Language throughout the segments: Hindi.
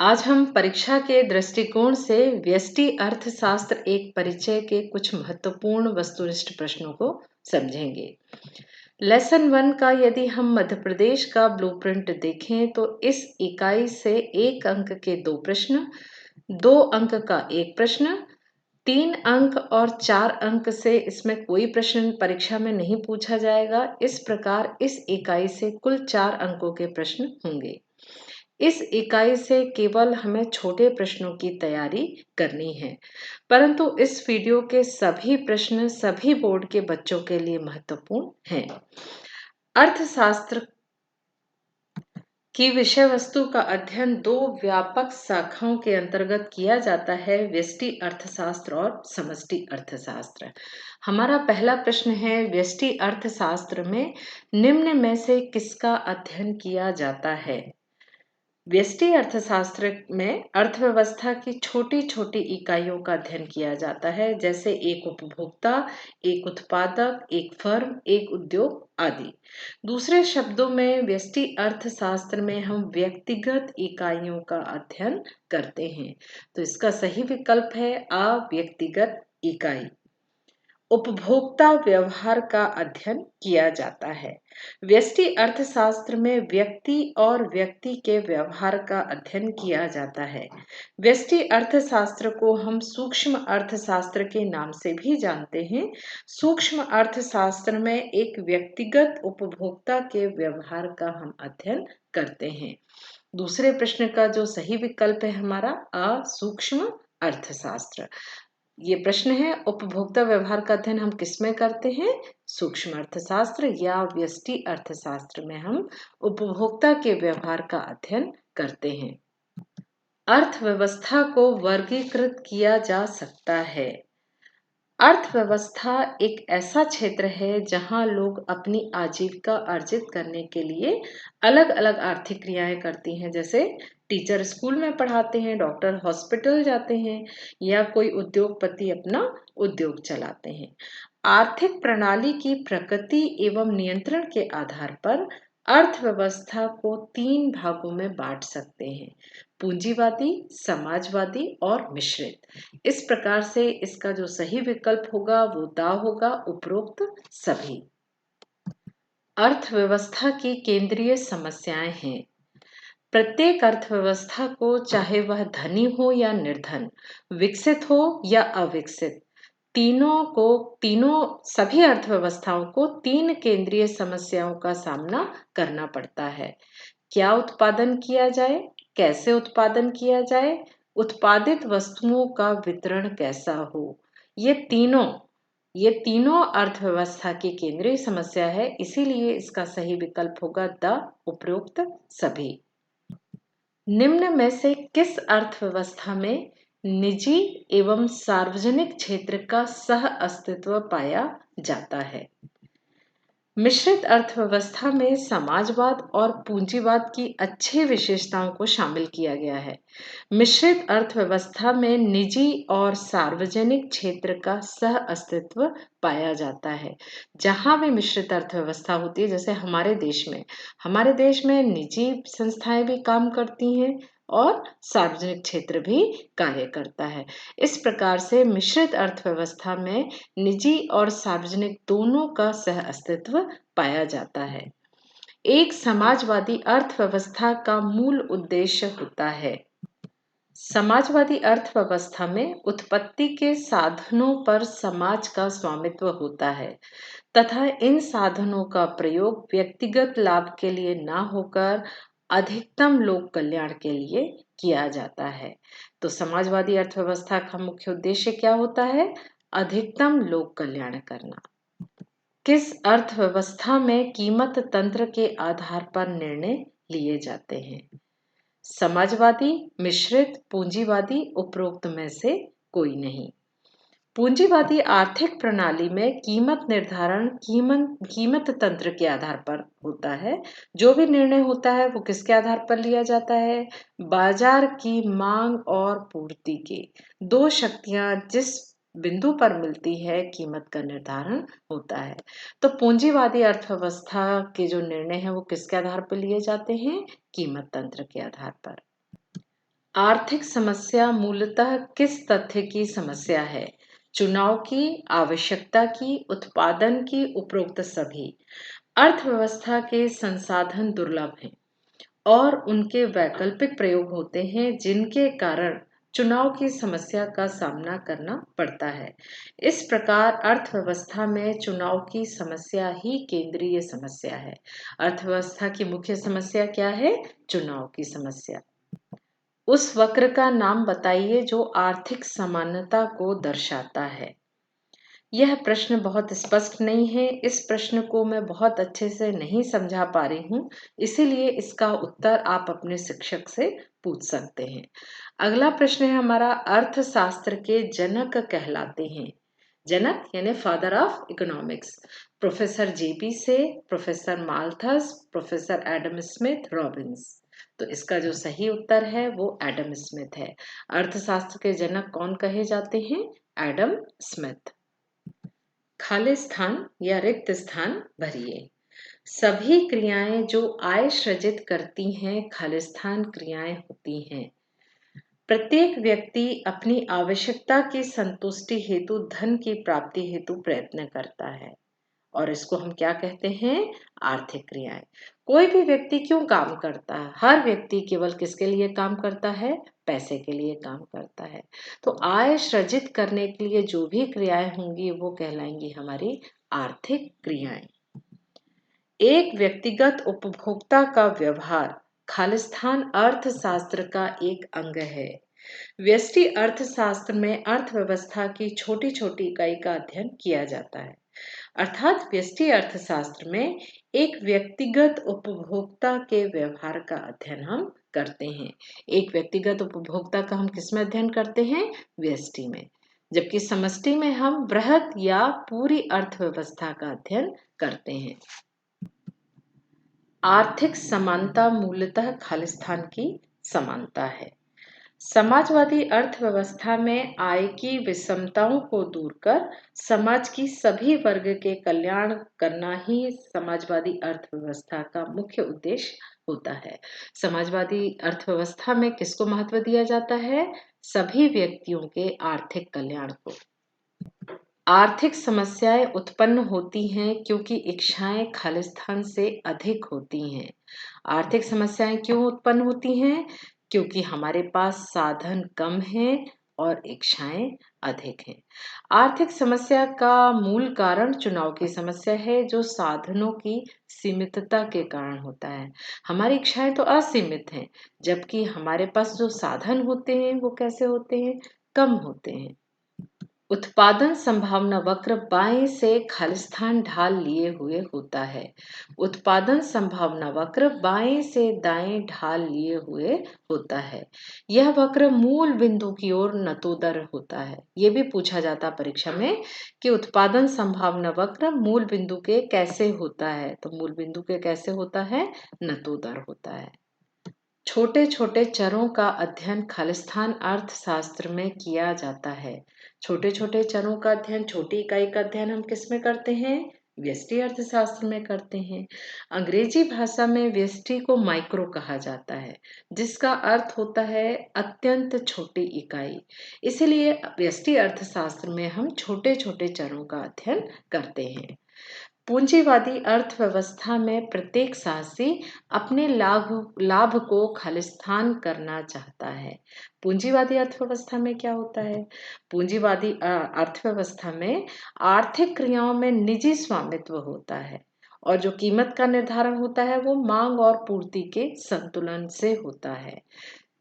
आज हम परीक्षा के दृष्टिकोण से व्यष्टि अर्थशास्त्र एक परिचय के कुछ महत्वपूर्ण वस्तुनिष्ठ प्रश्नों को समझेंगे। लेसन 1 का यदि हम मध्य प्रदेश का ब्लूप्रिंट देखें तो इस इकाई से 1 अंक के 2 प्रश्न, 2 अंक का 1 प्रश्न, 3 अंक और 4 अंक से इसमें कोई प्रश्न परीक्षा में नहीं पूछा जाएगा। इस प्रकार इस इकाई से कुल 4 अंकों के प्रश्न होंगे। इस इकाई से केवल हमें छोटे प्रश्नों की तैयारी करनी है, परंतु इस वीडियो के सभी प्रश्न सभी बोर्ड के बच्चों के लिए महत्वपूर्ण हैं। अर्थशास्त्र की विषय वस्तु का अध्ययन 2 व्यापक शाखाओं के अंतर्गत किया जाता है, व्यष्टि अर्थशास्त्र और समष्टि अर्थशास्त्र। हमारा पहला प्रश्न है, व्यष्टि अर्थशास्त्र में निम्न में से किसका अध्ययन किया जाता है? व्यष्टि अर्थशास्त्र में अर्थव्यवस्था की छोटी छोटी इकाइयों का अध्ययन किया जाता है, जैसे एक उपभोक्ता, एक उत्पादक, एक फर्म, एक उद्योग आदि। दूसरे शब्दों में व्यष्टि अर्थशास्त्र में हम व्यक्तिगत इकाइयों का अध्ययन करते हैं। तो इसका सही विकल्प है अ, व्यक्तिगत इकाई। उपभोक्ता व्यवहार का अध्ययन किया जाता है। व्यष्टि अर्थशास्त्र में व्यक्ति और व्यक्ति के व्यवहार का अध्ययन किया जाता है। व्यष्टि अर्थशास्त्र को हम सूक्ष्म अर्थशास्त्र के नाम से भी जानते हैं। सूक्ष्म अर्थशास्त्र में एक व्यक्तिगत उपभोक्ता के व्यवहार का हम अध्ययन करते हैं। दूसरे प्रश्न का जो सही विकल्प है हमारा अ, सूक्ष्म अर्थशास्त्र। ये प्रश्न है, उपभोक्ता व्यवहार का अध्ययन हम किसमें करते हैं? सूक्ष्म अर्थशास्त्र या व्यष्टि अर्थशास्त्र में हम उपभोक्ता के व्यवहार का अध्ययन करते हैं। अर्थव्यवस्था को वर्गीकृत किया जा सकता है। अर्थव्यवस्था एक ऐसा क्षेत्र है जहां लोग अपनी आजीविका अर्जित करने के लिए अलग अलग आर्थिक क्रियाएं करती हैं, जैसे टीचर स्कूल में पढ़ाते हैं, डॉक्टर हॉस्पिटल जाते हैं या कोई उद्योगपति अपना उद्योग चलाते हैं। आर्थिक प्रणाली की प्रकृति एवं नियंत्रण के आधार पर अर्थव्यवस्था को 3 भागों में बांट सकते हैं, पूंजीवादी, समाजवादी और मिश्रित। इस प्रकार से इसका जो सही विकल्प होगा वो द होगा, उपरोक्त सभी। अर्थव्यवस्था की केंद्रीय समस्याएं हैं। प्रत्येक अर्थव्यवस्था को, चाहे वह धनी हो या निर्धन, विकसित हो या अविकसित, तीनों सभी अर्थव्यवस्थाओं को 3 केंद्रीय समस्याओं का सामना करना पड़ता है। क्या उत्पादन किया जाए, कैसे उत्पादन किया जाए, उत्पादित वस्तुओं का वितरण कैसा हो। ये तीनों अर्थव्यवस्था की केंद्रीय समस्या है, इसीलिए इसका सही विकल्प होगा द, उपरोक्त सभी। निम्न में से किस अर्थव्यवस्था में निजी एवं सार्वजनिक क्षेत्र का सह अस्तित्व पाया जाता है? मिश्रित अर्थव्यवस्था में समाजवाद और पूंजीवाद की अच्छी विशेषताओं को शामिल किया गया है। मिश्रित अर्थव्यवस्था में निजी और सार्वजनिक क्षेत्र का सह अस्तित्व पाया जाता है। जहां भी मिश्रित अर्थव्यवस्था होती है, जैसे हमारे देश में निजी संस्थाएं भी काम करती हैं और सार्वजनिक क्षेत्र भी कार्य करता है। इस प्रकार से मिश्रित अर्थव्यवस्था में निजी और सार्वजनिक दोनों का सह अस्तित्व पाया जाता है। एक समाजवादी अर्थव्यवस्था का मूल उद्देश्य होता है। समाजवादी अर्थव्यवस्था में उत्पत्ति के साधनों पर समाज का स्वामित्व होता है तथा इन साधनों का प्रयोग व्यक्तिगत लाभ के लिए न होकर अधिकतम लोक कल्याण के लिए किया जाता है। तो समाजवादी अर्थव्यवस्था का मुख्य उद्देश्य क्या होता है? अधिकतम लोक कल्याण करना। किस अर्थव्यवस्था में कीमत तंत्र के आधार पर निर्णय लिए जाते हैं? समाजवादी, मिश्रित, पूंजीवादी, उपरोक्त में से कोई नहीं। पूंजीवादी आर्थिक प्रणाली में कीमत निर्धारण कीमत तंत्र के आधार पर होता है। जो भी निर्णय होता है वो किसके आधार पर लिया जाता है? बाजार की मांग और पूर्ति के, 2 शक्तियां जिस बिंदु पर मिलती है, कीमत का निर्धारण होता है। तो पूंजीवादी अर्थव्यवस्था के जो निर्णय हैं वो किसके आधार पर लिए जाते हैं? कीमत तंत्र के आधार पर। आर्थिक समस्या मूलतः किस तथ्य की समस्या है? चुनाव की, आवश्यकता की, उत्पादन की, उपरोक्त सभी। अर्थव्यवस्था के संसाधन दुर्लभ हैं और उनके वैकल्पिक प्रयोग होते हैं जिनके कारण चुनाव की समस्या का सामना करना पड़ता है। इस प्रकार अर्थव्यवस्था में चुनाव की समस्या ही केंद्रीय समस्या है। अर्थव्यवस्था की मुख्य समस्या क्या है? चुनाव की समस्या। उस वक्र का नाम बताइए जो आर्थिक समानता को दर्शाता है। यह प्रश्न बहुत स्पष्ट नहीं है। इस प्रश्न को मैं बहुत अच्छे से नहीं समझा पा रही हूँ, इसीलिए इसका उत्तर आप अपने शिक्षक से पूछ सकते हैं। अगला प्रश्न है हमारा, अर्थशास्त्र के जनक कहलाते हैं। जनक यानी फादर ऑफ इकोनॉमिक्स। प्रोफेसर जेबी से, professor Malthus, professor Adam Smith, Robins. तो इसका जो सही उत्तर है वो एडम स्मिथ है। अर्थशास्त्र के जनक कौन कहे जाते हैं? Adam Smith. खाली स्थान या रिक्त स्थान भरिए। सभी क्रियाएं जो आय सृजित करती हैं खालिस्तान क्रियाएं होती हैं। प्रत्येक व्यक्ति अपनी आवश्यकता की संतुष्टि हेतु धन की प्राप्ति हेतु प्रयत्न करता है और इसको हम क्या कहते हैं? आर्थिक क्रियाएं। कोई भी व्यक्ति क्यों काम करता है? हर व्यक्ति केवल किसके लिए काम करता है? पैसे के लिए काम करता है। तो आय सृजित करने के लिए जो भी क्रियाएं होंगी वो कहलाएंगी हमारी आर्थिक क्रियाएं। एक व्यक्तिगत उपभोक्ता का व्यवहार खालिस्तान अर्थशास्त्र का एक अंग है। व्यष्टि अर्थशास्त्र में अर्थव्यवस्था की छोटी छोटी इकाई का अध्ययन किया जाता है। अर्थात व्यष्टि अर्थशास्त्र में एक व्यक्तिगत उपभोक्ता के व्यवहार का अध्ययन हम करते हैं। एक व्यक्तिगत उपभोक्ता का हम किसमें अध्ययन करते हैं? व्यष्टि में। जबकि समष्टि में हम बृहत या पूरी अर्थव्यवस्था का अध्ययन करते हैं। आर्थिक समानता मूलतः खालिस्तान की समानता है। समाजवादी अर्थव्यवस्था में आय की विषमताओं को दूर कर समाज की सभी वर्ग के कल्याण करना ही समाजवादी अर्थव्यवस्था का मुख्य उद्देश्य होता है। समाजवादी अर्थव्यवस्था में किसको महत्व दिया जाता है? सभी व्यक्तियों के आर्थिक कल्याण को। आर्थिक समस्याएं उत्पन्न होती हैं क्योंकि इच्छाएं खालिस्तान से अधिक होती हैं। आर्थिक समस्याएं क्यों उत्पन्न होती हैं? क्योंकि हमारे पास साधन कम हैं और इच्छाएं अधिक हैं। आर्थिक समस्या का मूल कारण चुनाव की समस्या है जो साधनों की सीमितता के कारण होता है। हमारी इच्छाएं तो असीमित हैं, जबकि हमारे पास जो साधन होते हैं वो कैसे होते हैं? कम होते हैं। उत्पादन संभावना वक्र बाएं से खालिस्तान ढाल लिए हुए होता है। उत्पादन संभावना वक्र बाएं से दाएं ढाल लिए हुए होता है। यह वक्र मूल बिंदु की ओर नतोदर होता है। ये भी पूछा जाता परीक्षा में कि उत्पादन संभावना वक्र मूल बिंदु के कैसे होता है? तो मूल बिंदु के कैसे होता है? नतोदर होता है। छोटे छोटे चरों का अध्ययन खालिस्तान अर्थशास्त्र में किया जाता है। छोटे छोटे चरों का अध्ययन, छोटी इकाई का अध्ययन हम किस में करते हैं? व्यष्टि अर्थशास्त्र में करते हैं। अंग्रेजी भाषा में व्यष्टि को माइक्रो कहा जाता है, जिसका अर्थ होता है अत्यंत छोटी इकाई। इसलिए व्यष्टि अर्थशास्त्र में हम छोटे छोटे चरों का अध्ययन करते हैं। पूंजीवादी अर्थव्यवस्था में प्रत्येक साहसी अपने लाभ को खालिस्तान करना चाहता है। पूंजीवादी अर्थव्यवस्था में क्या होता है? पूंजीवादी अर्थव्यवस्था में आर्थिक क्रियाओं में निजी स्वामित्व होता है और जो कीमत का निर्धारण होता है वो मांग और पूर्ति के संतुलन से होता है।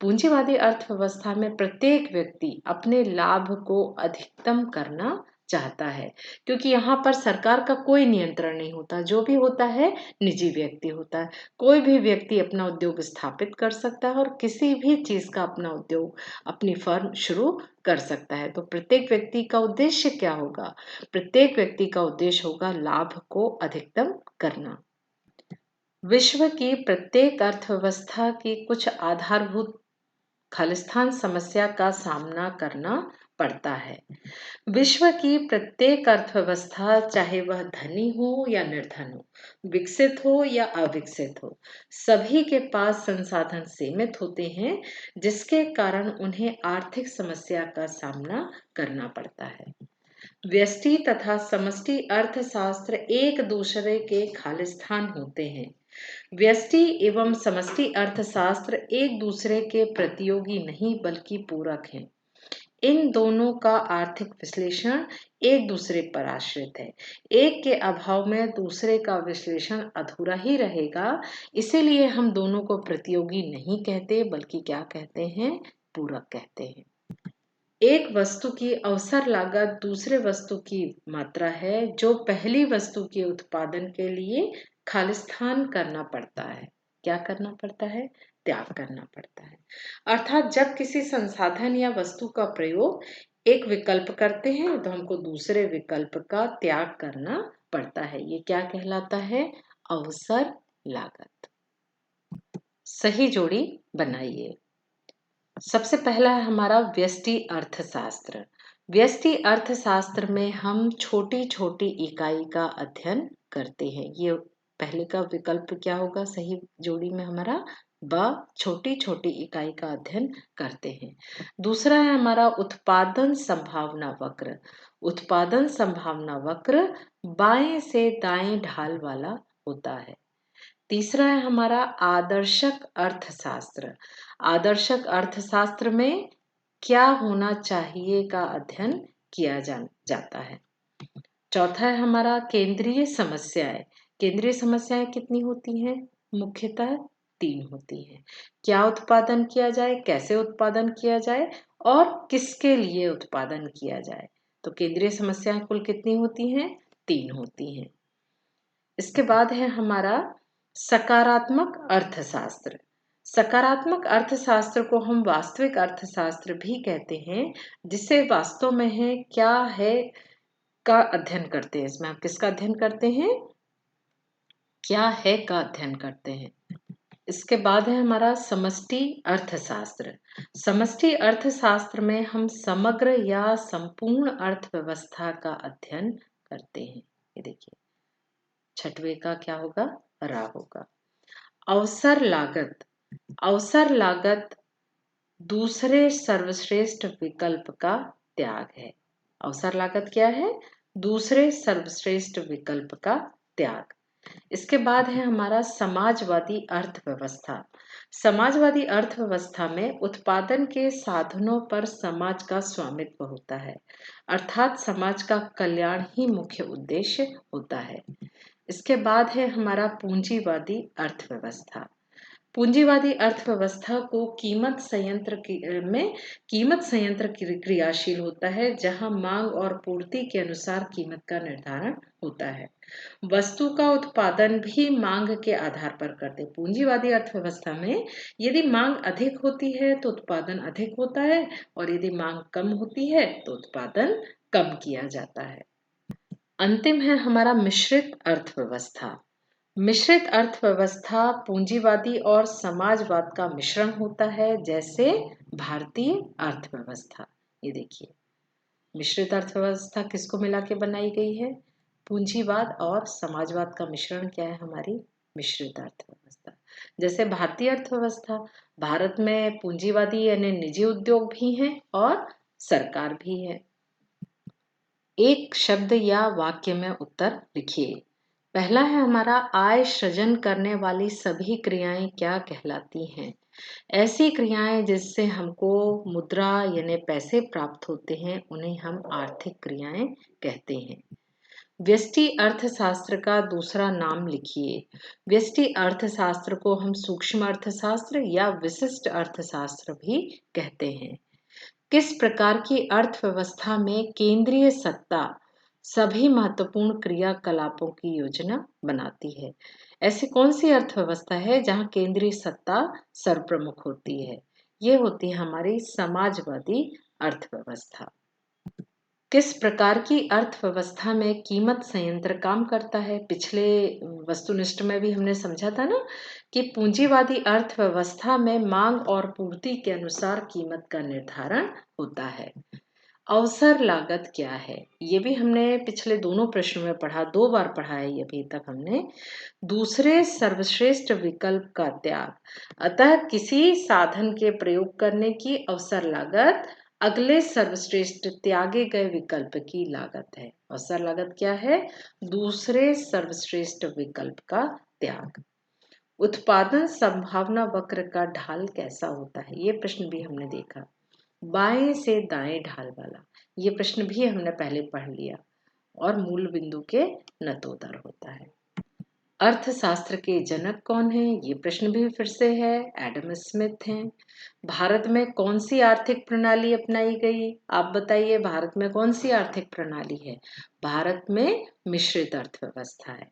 पूंजीवादी अर्थव्यवस्था में प्रत्येक व्यक्ति अपने लाभ को अधिकतम करना चाहता है, क्योंकि यहाँ पर सरकार का कोई नियंत्रण नहीं होता। जो भी होता है निजी व्यक्ति होता है। कोई भी व्यक्ति अपना उद्योग स्थापित कर सकता है और किसी भी चीज का अपना उद्योग, अपनी फर्म शुरू कर सकता है। तो प्रत्येक व्यक्ति का उद्देश्य क्या होगा? प्रत्येक व्यक्ति का उद्देश्य होगा लाभ को अधिकतम करना। विश्व की प्रत्येक अर्थव्यवस्था की कुछ आधारभूत खालिस्तान समस्या का सामना करना पड़ता है। विश्व की प्रत्येक अर्थव्यवस्था, चाहे वह धनी हो या निर्धन हो, विकसित हो या अविकसित हो, सभी के पास संसाधन सीमित होते हैं, जिसके कारण उन्हें आर्थिक समस्या का सामना करना पड़ता है। व्यष्टि तथा समष्टि अर्थशास्त्र एक दूसरे के खालिस्तान होते हैं। व्यष्टि एवं समष्टि अर्थशास्त्र एक दूसरे के प्रतियोगी नहीं बल्कि पूरक हैं। इन दोनों का आर्थिक विश्लेषण एक दूसरे पर आश्रित है। एक के अभाव में दूसरे का विश्लेषण अधूरा ही रहेगा। इसीलिए हम दोनों को प्रतियोगी नहीं कहते बल्कि क्या कहते हैं? पूरक कहते हैं। एक वस्तु की अवसर लागत दूसरे वस्तु की मात्रा है जो पहली वस्तु के उत्पादन के लिए खालिस्तान करना पड़ता है। क्या करना पड़ता है? त्याग करना पड़ता है। अर्थात जब किसी संसाधन या वस्तु का प्रयोग एक विकल्प करते हैं तो हमको दूसरे विकल्प का त्याग करना पड़ता है। ये क्या कहलाता है? अवसर लागत। सही जोड़ी बनाइए। सबसे पहला है हमारा व्यष्टि अर्थशास्त्र। व्यष्टि अर्थशास्त्र में हम छोटी छोटी इकाई का अध्ययन करते हैं। ये पहले का विकल्प क्या होगा सही जोड़ी में हमारा? ब, छोटी छोटी इकाई का अध्ययन करते हैं। दूसरा है हमारा उत्पादन संभावना वक्र। उत्पादन संभावना वक्र बाएं से दाएं ढाल वाला होता है। तीसरा है हमारा आदर्शक अर्थशास्त्र। आदर्शक अर्थशास्त्र में क्या होना चाहिए का अध्ययन किया जाता है। चौथा है हमारा केंद्रीय समस्याएं। केंद्रीय समस्याएं कितनी होती हैं? मुख्यतः 3 होती हैं। क्या उत्पादन किया जाए, कैसे उत्पादन किया जाए और किसके लिए उत्पादन किया जाए। तो केंद्रीय समस्याएं कुल कितनी होती हैं? 3 होती हैं। इसके बाद है हमारा सकारात्मक अर्थशास्त्र। सकारात्मक अर्थशास्त्र को हम वास्तविक अर्थशास्त्र भी कहते हैं, जिसे वास्तव में है क्या है का अध्ययन करते हैं। इसमें हम किसका अध्ययन करते हैं? क्या है का अध्ययन करते हैं। इसके बाद है हमारा समष्टि अर्थशास्त्र। समष्टि अर्थशास्त्र में हम समग्र या संपूर्ण अर्थव्यवस्था का अध्ययन करते हैं। ये देखिए, छठवें का क्या होगा? रा होगा। अवसर लागत। अवसर लागत दूसरे सर्वश्रेष्ठ विकल्प का त्याग है। अवसर लागत क्या है? दूसरे सर्वश्रेष्ठ विकल्प का त्याग। इसके बाद है हमारा समाजवादी अर्थव्यवस्था। समाजवादी अर्थव्यवस्था में उत्पादन के साधनों पर समाज का स्वामित्व होता है, अर्थात समाज का कल्याण ही मुख्य उद्देश्य होता है। इसके बाद है हमारा पूंजीवादी अर्थव्यवस्था। पूंजीवादी अर्थव्यवस्था को कीमत संयंत्र क्रियाशील होता है, जहां मांग और पूर्ति के अनुसार कीमत का निर्धारण होता है। वस्तु का उत्पादन भी मांग के आधार पर करते। पूंजीवादी अर्थव्यवस्था में यदि मांग अधिक होती है तो उत्पादन अधिक होता है और यदि मांग कम होती है तो उत्पादन कम किया जाता है। अंतिम है हमारा मिश्रित अर्थव्यवस्था। मिश्रित अर्थव्यवस्था पूंजीवादी और समाजवाद का मिश्रण होता है, जैसे भारतीय अर्थव्यवस्था। ये देखिए, मिश्रित अर्थव्यवस्था किसको मिला के बनाई गई है? पूंजीवाद और समाजवाद का मिश्रण क्या है? हमारी मिश्रित अर्थव्यवस्था। जैसे भारतीय अर्थव्यवस्था, भारत में पूंजीवादी यानी निजी उद्योग भी हैं और सरकार भी है। एक शब्द या वाक्य में उत्तर लिखिए। पहला है हमारा आय सृजन करने वाली सभी क्रियाएं क्या कहलाती हैं? ऐसी क्रियाएं जिससे हमको मुद्रा यानी पैसे प्राप्त होते हैं, उन्हें हम आर्थिक क्रियाएं कहते हैं। व्यष्टि अर्थशास्त्र का दूसरा नाम लिखिए। व्यष्टि अर्थशास्त्र को हम सूक्ष्म अर्थशास्त्र या विशिष्ट अर्थशास्त्र भी कहते हैं। किस प्रकार की अर्थव्यवस्था में केंद्रीय सत्ता सभी महत्वपूर्ण क्रियाकलापों की योजना बनाती है? ऐसी कौन सी अर्थव्यवस्था है जहां केंद्रीय सत्ता सर्वप्रमुख होती है? ये होती है हमारी समाजवादी अर्थव्यवस्था। किस प्रकार की अर्थव्यवस्था में कीमत संयंत्र काम करता है? पिछले वस्तुनिष्ठ में भी हमने समझा था ना कि पूंजीवादी अर्थव्यवस्था में मांग और पूर्ति के अनुसार कीमत का निर्धारण होता है। अवसर लागत क्या है? ये भी हमने पिछले दोनों प्रश्नों में पढ़ा, 2 बार पढ़ा है ये अभी तक हमने। दूसरे सर्वश्रेष्ठ विकल्प का त्याग। अतः किसी साधन के प्रयोग करने की अवसर लागत अगले सर्वश्रेष्ठ त्यागे गए विकल्प की लागत है। अवसर लागत क्या है? दूसरे सर्वश्रेष्ठ विकल्प का त्याग। उत्पादन संभावना वक्र का ढाल कैसा होता है? ये प्रश्न भी हमने देखा। बाएं से दाएं ढाल वाला, ये प्रश्न भी हमने पहले पढ़ लिया। और मूल बिंदु के नतोदर होता है। अर्थशास्त्र के जनक कौन है? ये प्रश्न भी फिर से है, एडम स्मिथ हैं। भारत में कौन सी आर्थिक प्रणाली अपनाई गई? आप बताइए, भारत में कौन सी आर्थिक प्रणाली है? भारत में मिश्रित अर्थव्यवस्था है।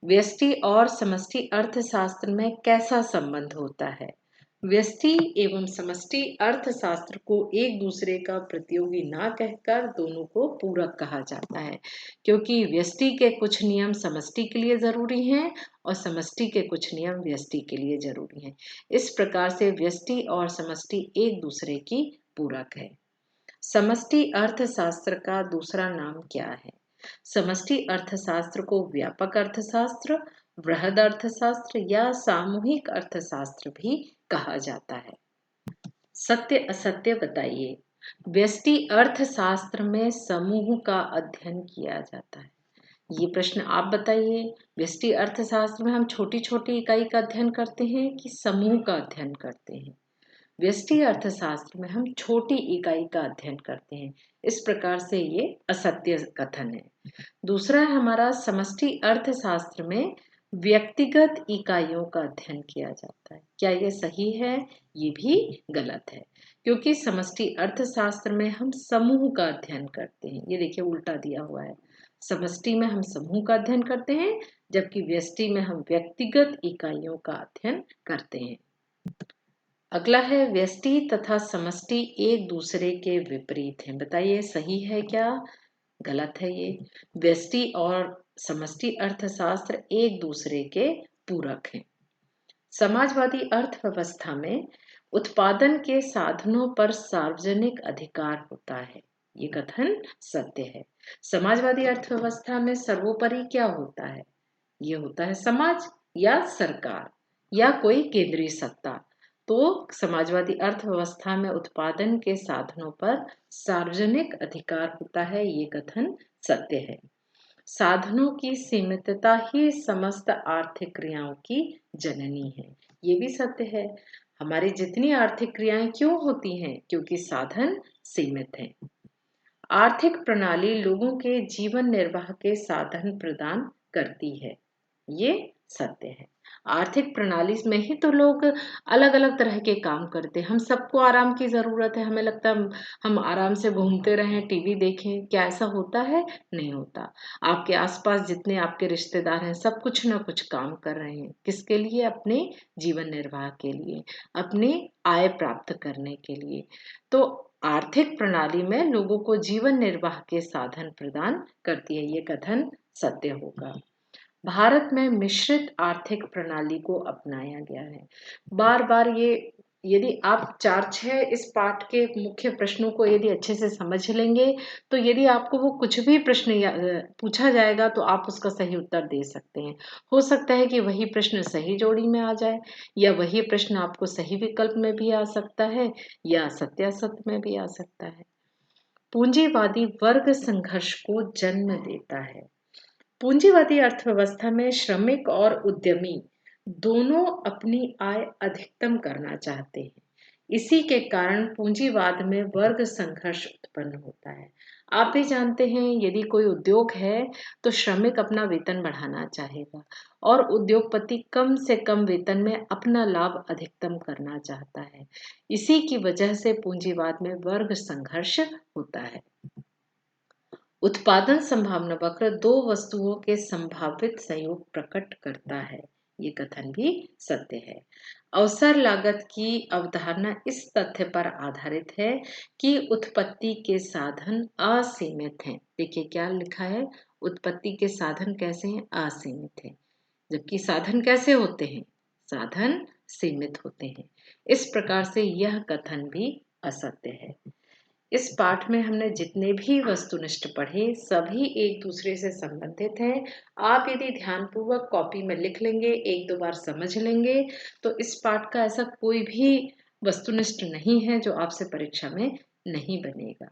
व्यष्टि और समष्टि अर्थशास्त्र में कैसा संबंध होता है? व्यष्टि एवं समष्टि अर्थशास्त्र को एक दूसरे का प्रतियोगी ना कहकर दोनों को पूरक कहा जाता है, क्योंकि व्यष्टि के कुछ नियम समष्टि के लिए जरूरी हैं और समष्टि के कुछ नियम व्यष्टि के लिए जरूरी हैं। इस प्रकार से व्यष्टि और समष्टि एक दूसरे की पूरक है। समष्टि अर्थशास्त्र का दूसरा नाम क्या है? समष्टि अर्थशास्त्र को व्यापक अर्थशास्त्र, वृहद अर्थशास्त्र या सामूहिक अर्थशास्त्र भी कहा जाता है। सत्य असत्य बताइए। व्यष्टि अर्थशास्त्र में समूह का अध्ययन किया जाता है। ये प्रश्न आप बताइए। व्यष्टि अर्थशास्त्र में हम छोटी छोटी इकाई का अध्ययन करते हैं कि समूह का अध्ययन करते हैं? व्यष्टि अर्थशास्त्र में हम छोटी इकाई का अध्ययन करते हैं। इस प्रकार से ये असत्य कथन है। दूसरा है हमारा, समष्टि अर्थशास्त्र में व्यक्तिगत इकाइयों का अध्ययन किया जाता है। क्या ये सही है? ये भी गलत है, क्योंकि समष्टि अर्थशास्त्र में हम समूह का अध्ययन करते हैं। ये देखिए उल्टा दिया हुआ है। समष्टि में हम समूह का अध्ययन करते हैं, जबकि व्यष्टि में हम व्यक्तिगत इकाइयों का अध्ययन करते हैं। अगला है, व्यष्टि तथा समष्टि एक दूसरे के विपरीत हैं। बताइए सही है क्या? गलत है ये। व्यष्टि और समष्टि अर्थशास्त्र एक दूसरे के पूरक हैं। समाजवादी अर्थव्यवस्था में उत्पादन के साधनों पर सार्वजनिक अधिकार होता है। ये कथन सत्य है। समाजवादी अर्थव्यवस्था में सर्वोपरि क्या होता है? ये होता है समाज या सरकार या कोई केंद्रीय सत्ता। तो समाजवादी अर्थव्यवस्था में उत्पादन के साधनों पर सार्वजनिक अधिकार होता है। ये कथन सत्य है। साधनों की सीमितता ही समस्त आर्थिक क्रियाओं की जननी है। ये भी सत्य है। हमारी जितनी आर्थिक क्रियाएं क्यों होती हैं? क्योंकि साधन सीमित हैं। आर्थिक प्रणाली लोगों के जीवन निर्वाह के साधन प्रदान करती है। ये सत्य है। आर्थिक प्रणाली में ही तो लोग अलग अलग तरह के काम करते हैं। हम सबको आराम की जरूरत है। हमें लगता है हम आराम से घूमते रहें, टीवी देखें। क्या ऐसा होता है? नहीं होता। आपके आसपास जितने आपके रिश्तेदार हैं, सब कुछ ना कुछ काम कर रहे हैं। किसके लिए? अपने जीवन निर्वाह के लिए, अपनी आय प्राप्त करने के लिए। तो आर्थिक प्रणाली में लोगों को जीवन निर्वाह के साधन प्रदान करती है। ये कथन सत्य होगा। भारत में मिश्रित आर्थिक प्रणाली को अपनाया गया है। बार बार ये, यदि आप 4-6 इस पाठ के मुख्य प्रश्नों को यदि अच्छे से समझ लेंगे, तो यदि आपको वो कुछ भी प्रश्न पूछा जाएगा तो आप उसका सही उत्तर दे सकते हैं। हो सकता है कि वही प्रश्न सही जोड़ी में आ जाए, या वही प्रश्न आपको सही विकल्प में भी आ सकता है, या सत्यासत्य में भी आ सकता है। पूंजीवादी वर्ग संघर्ष को जन्म देता है। पूंजीवादी अर्थव्यवस्था में श्रमिक और उद्यमी दोनों अपनी आय अधिकतम करना चाहते हैं। इसी के कारण पूंजीवाद में वर्ग संघर्ष उत्पन्न होता है। आप भी जानते हैं, यदि कोई उद्योग है तो श्रमिक अपना वेतन बढ़ाना चाहेगा और उद्योगपति कम से कम वेतन में अपना लाभ अधिकतम करना चाहता है। इसी की वजह से पूंजीवाद में वर्ग संघर्ष होता है। उत्पादन संभावना वक्र दो वस्तुओं के संभावित संयोग प्रकट करता है। ये कथन भी सत्य है। अवसर लागत की अवधारणा इस तथ्य पर आधारित है कि उत्पत्ति के साधन असीमित हैं। देखिए क्या लिखा है, उत्पत्ति के साधन कैसे हैं? असीमित हैं। जबकि साधन कैसे होते हैं? साधन सीमित होते हैं। इस प्रकार से यह कथन भी असत्य है। इस पाठ में हमने जितने भी वस्तुनिष्ठ पढ़े सभी एक दूसरे से संबंधित हैं। आप यदि ध्यानपूर्वक कॉपी में लिख लेंगे, एक दो बार समझ लेंगे, तो इस पाठ का ऐसा कोई भी वस्तुनिष्ठ नहीं है जो आपसे परीक्षा में नहीं बनेगा।